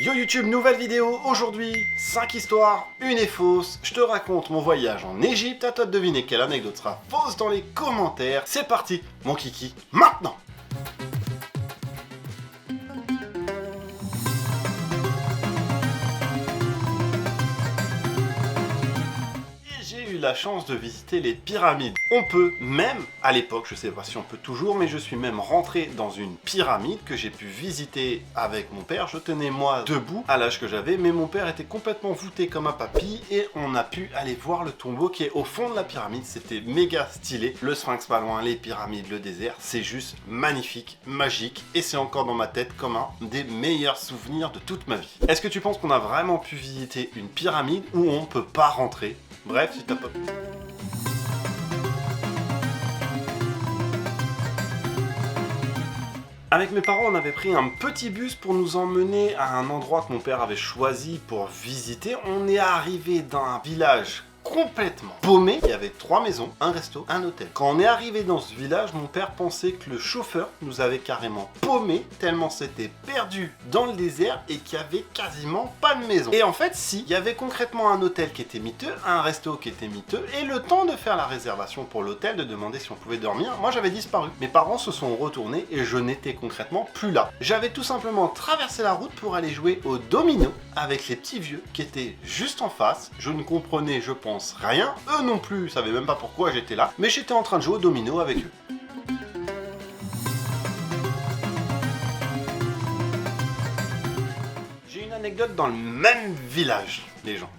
Yo YouTube, nouvelle vidéo, aujourd'hui, 5 histoires, une est fausse, je te raconte mon voyage en Égypte, à toi de deviner quelle anecdote sera fausse dans les commentaires. C'est parti, mon kiki, maintenant! La chance de visiter les pyramides. On peut même, à l'époque, je sais pas si on peut toujours, mais je suis même rentré dans une pyramide que j'ai pu visiter avec mon père. Je tenais moi debout à l'âge que j'avais, mais mon père était complètement voûté comme un papy et on a pu aller voir le tombeau qui est au fond de la pyramide. C'était méga stylé. Le sphinx pas loin, les pyramides, le désert, c'est juste magnifique, magique et c'est encore dans ma tête comme un des meilleurs souvenirs de toute ma vie. Est-ce que tu penses qu'on a vraiment pu visiter une pyramide où on peut pas rentrer? Bref, si t'as pas... Avec mes parents, on avait pris un petit bus pour nous emmener à un endroit que mon père avait choisi pour visiter. On est arrivé dans un village complètement paumé. Il y avait 3 maisons, un resto, un hôtel. Quand on est arrivé dans ce village, mon père pensait que le chauffeur nous avait carrément paumé tellement c'était perdu dans le désert et qu'il y avait quasiment pas de maison. Et en fait, si, il y avait concrètement un hôtel qui était miteux, un resto qui était miteux et le temps de faire la réservation pour l'hôtel, de demander si on pouvait dormir, moi j'avais disparu. Mes parents se sont retournés et je n'étais concrètement plus là. J'avais tout simplement traversé la route pour aller jouer au domino avec les petits vieux qui étaient juste en face. Je ne comprenais, je pense, rien, eux non plus, savaient même pas pourquoi j'étais là, mais j'étais en train de jouer au domino avec eux. J'ai une anecdote dans le même village, les gens.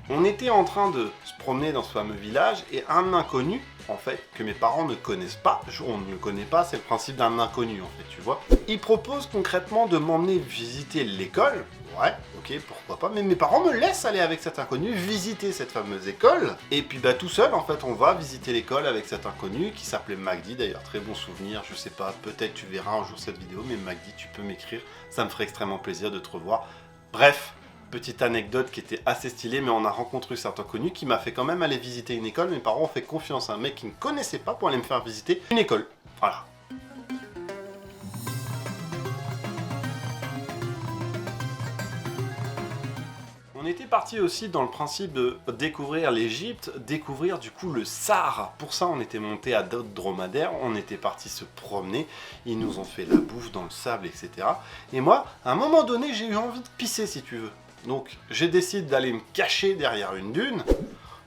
On était en train de se promener dans ce fameux village et un inconnu, en fait, que mes parents ne connaissent pas, on ne le connaît pas, c'est le principe d'un inconnu en fait, tu vois. Il propose concrètement de m'emmener visiter l'école. Ouais, ok, pourquoi pas, mais mes parents me laissent aller avec cet inconnu visiter cette fameuse école. Et puis bah tout seul, en fait, on va visiter l'école avec cet inconnu qui s'appelait Magdi, d'ailleurs, très bon souvenir, je sais pas, peut-être tu verras un jour cette vidéo, mais Magdi, tu peux m'écrire, ça me ferait extrêmement plaisir de te revoir. Bref, petite anecdote qui était assez stylée, mais on a rencontré cet inconnu qui m'a fait quand même aller visiter une école. Mes parents ont fait confiance à un mec qui ne connaissait pas pour aller me faire visiter une école. Voilà. On était parti aussi dans le principe de découvrir l'Égypte, découvrir du coup le Sahara. Pour ça, on était monté à d'autres dromadaires, on était parti se promener, ils nous ont fait la bouffe dans le sable, etc. Et moi, à un moment donné, j'ai eu envie de pisser, si tu veux. Donc, j'ai décidé d'aller me cacher derrière une dune.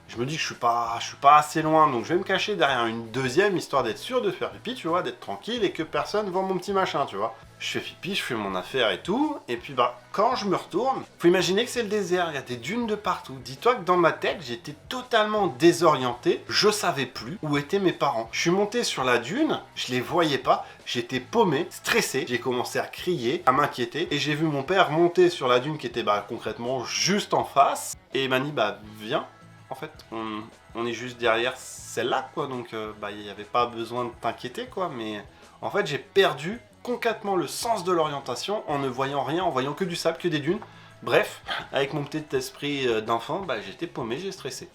Je me dis que je suis pas assez loin, donc je vais me cacher derrière une deuxième, histoire d'être sûr de faire pipi, tu vois, d'être tranquille et que personne voit mon petit machin, tu vois. Je fais pipi, je fais mon affaire et tout, et puis bah, quand je me retourne, faut imaginer que c'est le désert, il y a des dunes de partout. Dis-toi que dans ma tête, j'étais totalement désorienté, je savais plus où étaient mes parents. Je suis monté sur la dune, je les voyais pas, j'étais paumé, stressé, j'ai commencé à crier, à m'inquiéter, et j'ai vu mon père monter sur la dune qui était bah, concrètement juste en face, et il m'a dit bah viens. En fait, on est juste derrière celle-là, quoi, donc bah, il n'y avait pas besoin de t'inquiéter, quoi, mais en fait, j'ai perdu concrètement le sens de l'orientation en ne voyant rien, en voyant que du sable, que des dunes. Bref, avec mon petit esprit d'enfant, bah, j'étais paumé, j'ai stressé.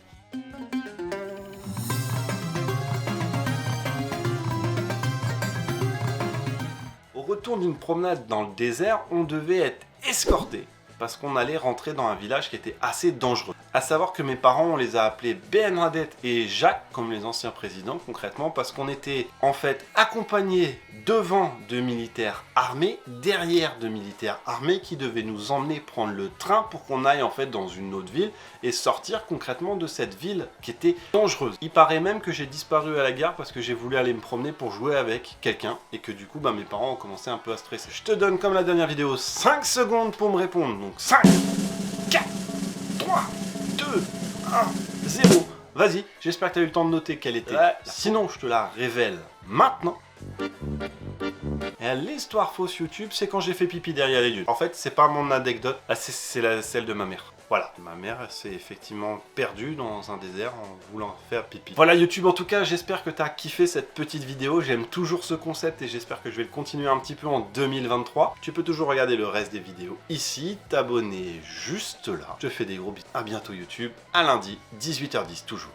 Au retour d'une promenade dans le désert, on devait être escorté parce qu'on allait rentrer dans un village qui était assez dangereux. À savoir que mes parents, on les a appelés Ben Radet et Jacques, comme les anciens présidents concrètement, parce qu'on était en fait accompagnés devant de militaires armés, derrière de militaires armés qui devaient nous emmener prendre le train pour qu'on aille en fait dans une autre ville et sortir concrètement de cette ville qui était dangereuse. Il paraît même que j'ai disparu à la gare parce que j'ai voulu aller me promener pour jouer avec quelqu'un et que du coup bah, mes parents ont commencé un peu à stresser. Je te donne comme la dernière vidéo 5 secondes pour me répondre. Donc 5, 4, 3, 2, 1, 0. Vas-y, j'espère que tu as eu le temps de noter quelle était. Sinon, je te la révèle maintenant. L'histoire fausse YouTube, c'est quand j'ai fait pipi derrière les dunes. En fait, c'est pas mon anecdote, c'est celle de ma mère. Voilà, ma mère s'est effectivement perdue dans un désert en voulant faire pipi. Voilà YouTube, en tout cas, j'espère que tu as kiffé cette petite vidéo. J'aime toujours ce concept et j'espère que je vais le continuer un petit peu en 2023. Tu peux toujours regarder le reste des vidéos ici, t'abonner juste là. Je te fais des gros bisous. À bientôt YouTube, à lundi, 18h10 toujours.